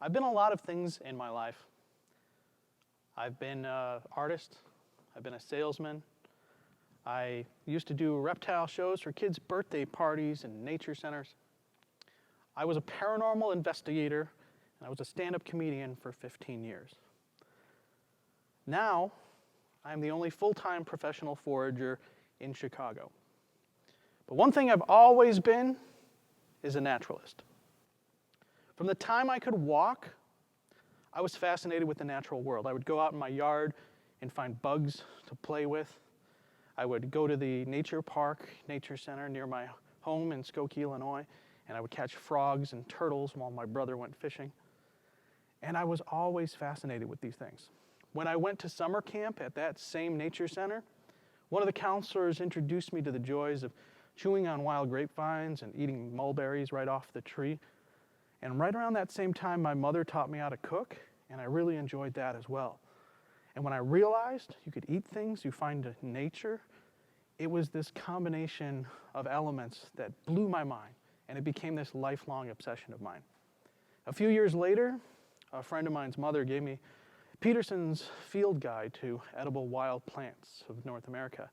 I've been a lot of things in my life. I've been an artist. I've been a salesman. I used to do reptile shows for kids' birthday parties and nature centers. I was a paranormal investigator, and I was a stand-up comedian for 15 years. Now, I'm the only full-time professional forager in Chicago. But one thing I've always been is a naturalist. From the time I could walk, I was fascinated with the natural world. I would go out in my yard and find bugs to play with. I would go to the nature park, nature center near my home in Skokie, Illinois, and I would catch frogs and turtles while my brother went fishing. And I was always fascinated with these things. When I went to summer camp at that same nature center, one of the counselors introduced me to the joys of chewing on wild grapevines and eating mulberries right off the tree. And right around that same time, my mother taught me how to cook, and I really enjoyed that as well. And when I realized you could eat things you find in nature, it was this combination of elements that blew my mind, and it became this lifelong obsession of mine. A few years later, a friend of mine's mother gave me Peterson's Field Guide to Edible Wild Plants of North America,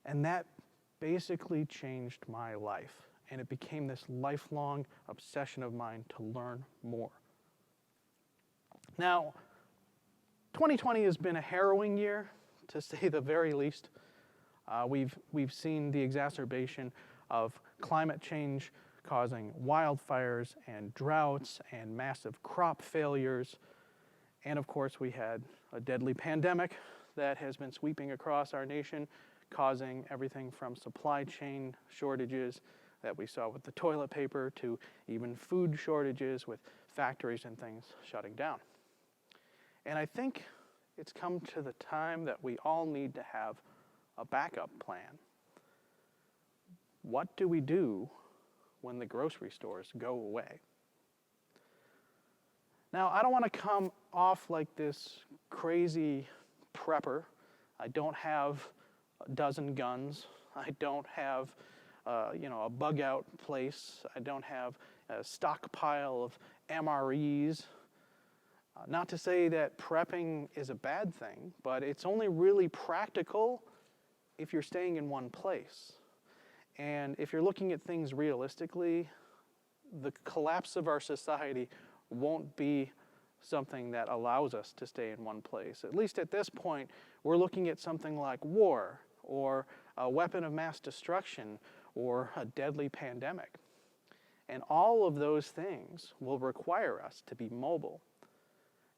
and that basically changed my life. And it became this lifelong obsession of mine to learn more. Now, 2020 has been a harrowing year, to say the very least. We've seen the exacerbation of climate change causing wildfires and droughts and massive crop failures. And of course, we had a deadly pandemic that has been sweeping across our nation, causing everything from supply chain shortages that we saw with the toilet paper to even food shortages with factories and things shutting down. And I think it's come to the time that we all need to have a backup plan. What do we do when the grocery stores go away? Now, I don't want to come off like this crazy prepper. I don't have a dozen guns. I don't have a bug out place. I don't have a stockpile of MREs. Not to say that prepping is a bad thing, but it's only really practical if you're staying in one place. And if you're looking at things realistically, the collapse of our society won't be something that allows us to stay in one place. At least at this point, we're looking at something like war, or a weapon of mass destruction, or a deadly pandemic. And all of those things will require us to be mobile.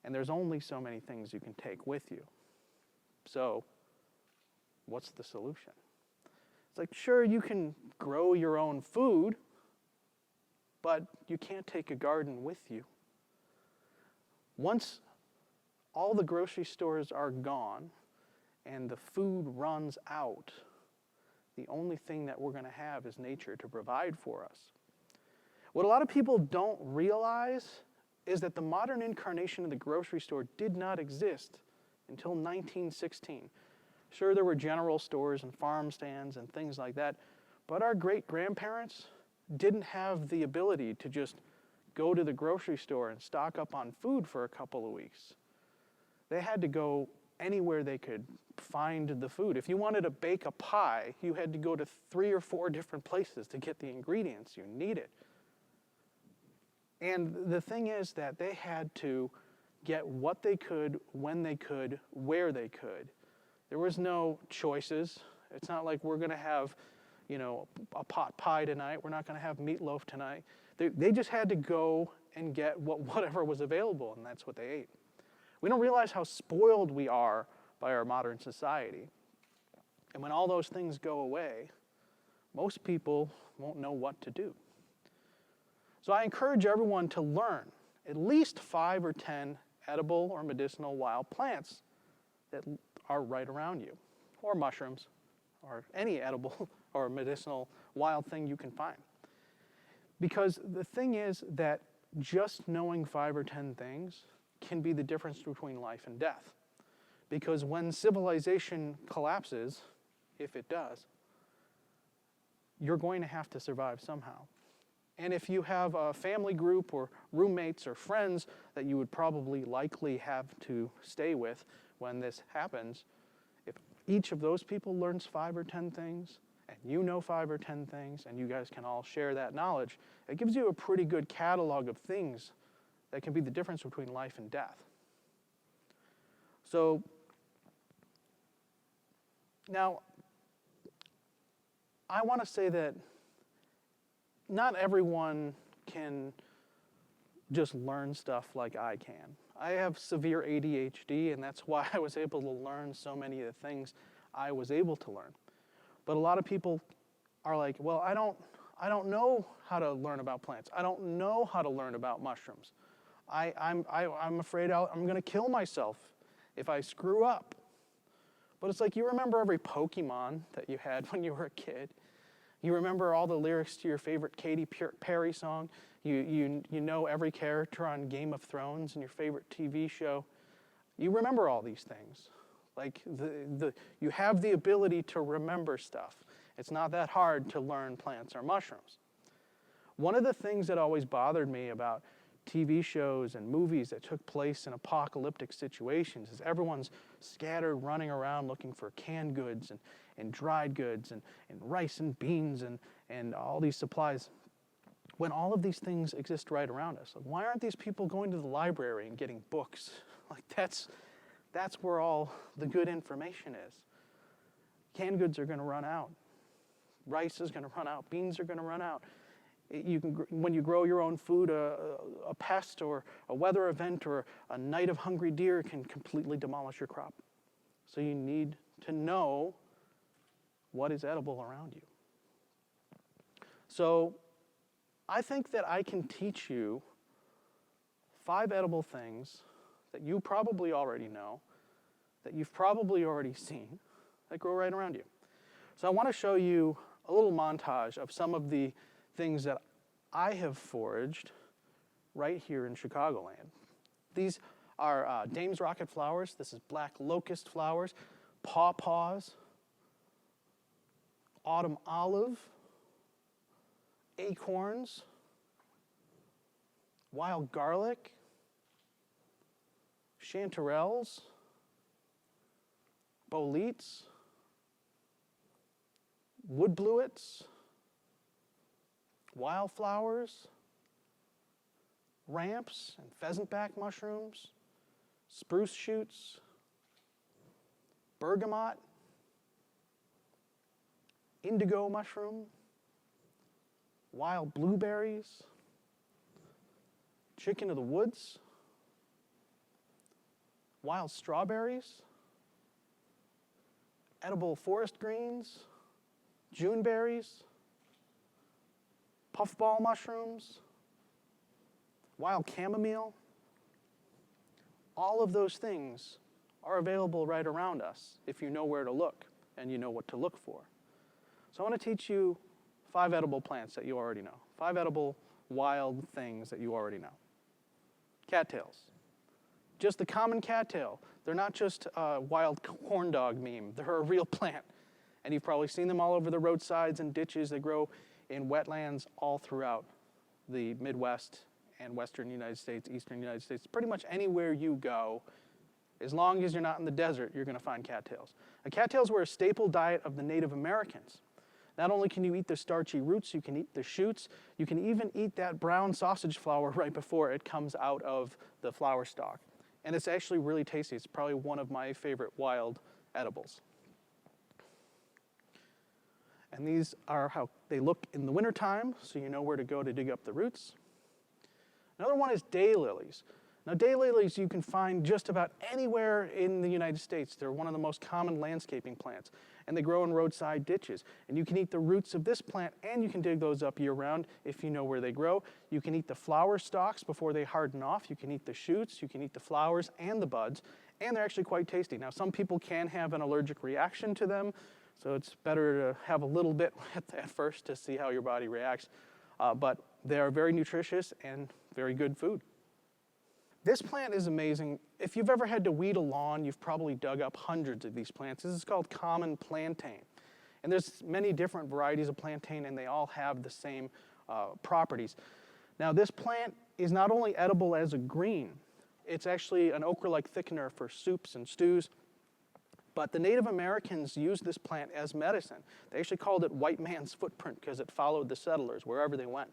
And there's only so many things you can take with you. So, what's the solution? It's like, sure, you can grow your own food, but you can't take a garden with you. Once all the grocery stores are gone and the food runs out, the only thing that we're going to have is nature to provide for us. What a lot of people don't realize is that the modern incarnation of the grocery store did not exist until 1916. Sure, there were general stores and farm stands and things like that, but our great-grandparents didn't have the ability to just go to the grocery store and stock up on food for a couple of weeks. They had to go anywhere they could find the food. If you wanted to bake a pie, you had to go to 3 or 4 different places to get the ingredients you needed. And the thing is that they had to get what they could, when they could, where they could. There was no choices. It's not like we're going to have, a pot pie tonight. We're not going to have meatloaf tonight. They just had to go and get whatever was available, and that's what they ate. We don't realize how spoiled we are by our modern society. And when all those things go away, most people won't know what to do. So I encourage everyone to learn at least 5 or 10 edible or medicinal wild plants that are right around you, or mushrooms, or any edible or medicinal wild thing you can find. Because the thing is that just knowing 5 or 10 things can be the difference between life and death. Because when civilization collapses, if it does, you're going to have to survive somehow. And if you have a family group or roommates or friends that you would probably likely have to stay with when this happens, if each of those people learns 5 or 10 things, and you know 5 or 10 things, and you guys can all share that knowledge, it gives you a pretty good catalog of things that can be the difference between life and death. So, now, I want to say that not everyone can just learn stuff like I can. I have severe ADHD, and that's why I was able to learn so many of the things I was able to learn. But a lot of people are like, well, I don't know how to learn about plants. I don't know how to learn about mushrooms. I'm afraid I'm going to kill myself if I screw up. But it's like, you remember every Pokemon that you had when you were a kid. You remember all the lyrics to your favorite Katy Perry song. You know every character on Game of Thrones and your favorite TV show. You remember all these things. Like, you have the ability to remember stuff. It's not that hard to learn plants or mushrooms. One of the things that always bothered me about TV shows and movies that took place in apocalyptic situations is everyone's scattered running around looking for canned goods and dried goods and rice and beans and all these supplies, when all of these things exist right around us. Like, why aren't these people going to the library and getting books? Like, that's where all the good information is. Canned goods are going to run out. Rice is going to run out. Beans are going to run out. When you grow your own food, a pest or a weather event or a night of hungry deer can completely demolish your crop. So you need to know what is edible around you. So I think that I can teach you 5 edible things that you probably already know, that you've probably already seen, that grow right around you. So I want to show you a little montage of some of the things that I have foraged right here in Chicagoland. These are Dame's rocket flowers. This is black locust flowers, pawpaws, autumn olive, acorns, wild garlic, chanterelles, boletes, wood bluets, wildflowers, ramps and pheasantback mushrooms, spruce shoots, bergamot, indigo mushroom, wild blueberries, chicken of the woods, wild strawberries, edible forest greens, June berries, puffball mushrooms, wild chamomile. All of those things are available right around us if you know where to look and you know what to look for. So I want to teach you 5 edible plants that you already know. 5 edible wild things that you already know. Cattails. Just the common cattail. They're not just a wild corn dog meme. They're a real plant. And you've probably seen them all over the roadsides and ditches. They grow in wetlands all throughout the Midwest and Western United States, Eastern United States. Pretty much anywhere you go, as long as you're not in the desert, you're going to find cattails. And cattails were a staple diet of the Native Americans. Not only can you eat the starchy roots, you can eat the shoots, you can even eat that brown sausage flour right before it comes out of the flower stalk. And it's actually really tasty. It's probably one of my favorite wild edibles. And these are how they look in the wintertime, so you know where to go to dig up the roots. Another one is daylilies. Now, daylilies you can find just about anywhere in the United States. They're one of the most common landscaping plants, and they grow in roadside ditches. And you can eat the roots of this plant, and you can dig those up year-round if you know where they grow. You can eat the flower stalks before they harden off. You can eat the shoots, you can eat the flowers and the buds, and they're actually quite tasty. Now, some people can have an allergic reaction to them, so it's better to have a little bit at first to see how your body reacts. But they are very nutritious and very good food. This plant is amazing. If you've ever had to weed a lawn, you've probably dug up hundreds of these plants. This is called common plantain. And there's many different varieties of plantain, and they all have the same properties. Now this plant is not only edible as a green, it's actually an okra-like thickener for soups and stews, but the Native Americans used this plant as medicine. They actually called it white man's footprint because it followed the settlers wherever they went.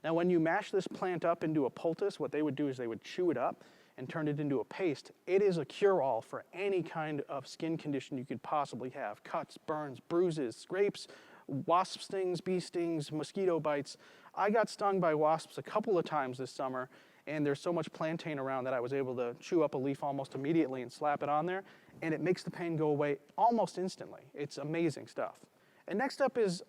Now when you mash this plant up into a poultice, what they would do is they would chew it up and turn it into a paste. It is a cure-all for any kind of skin condition you could possibly have. Cuts, burns, bruises, scrapes, wasp stings, bee stings, mosquito bites. I got stung by wasps a couple of times this summer, and there's so much plantain around that I was able to chew up a leaf almost immediately and slap it on there, and it makes the pain go away almost instantly. It's amazing stuff. And next up is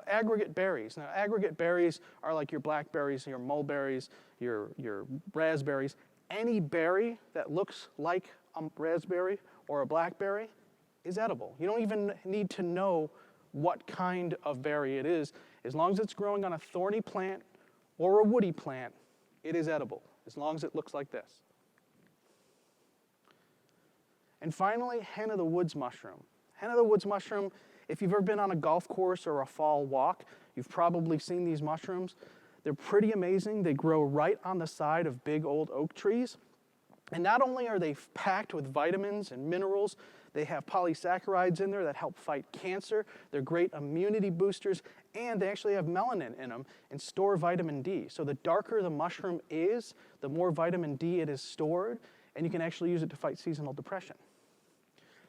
aggregate berries. Now aggregate berries are like your blackberries, your mulberries, your raspberries. Any berry that looks like a raspberry or a blackberry is edible. You don't even need to know what kind of berry it is. As long as it's growing on a thorny plant or a woody plant, it is edible, as long as it looks like this. And finally, hen of the woods mushroom. Hen of the woods mushroom, if you've ever been on a golf course or a fall walk, you've probably seen these mushrooms. They're pretty amazing. They grow right on the side of big old oak trees. And not only are they packed with vitamins and minerals, they have polysaccharides in there that help fight cancer. They're great immunity boosters, and they actually have melanin in them and store vitamin D. So the darker the mushroom is, the more vitamin D it is stored, and you can actually use it to fight seasonal depression.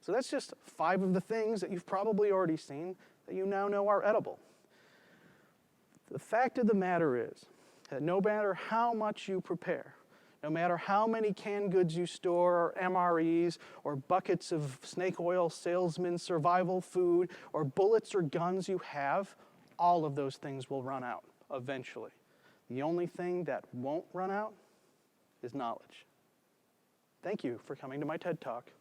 So that's just 5 of the things that you've probably already seen that you now know are edible. The fact of the matter is that no matter how much you prepare, no matter how many canned goods you store, or MREs, or buckets of snake oil salesman survival food, or bullets or guns you have, all of those things will run out eventually. The only thing that won't run out is knowledge. Thank you for coming to my TED Talk.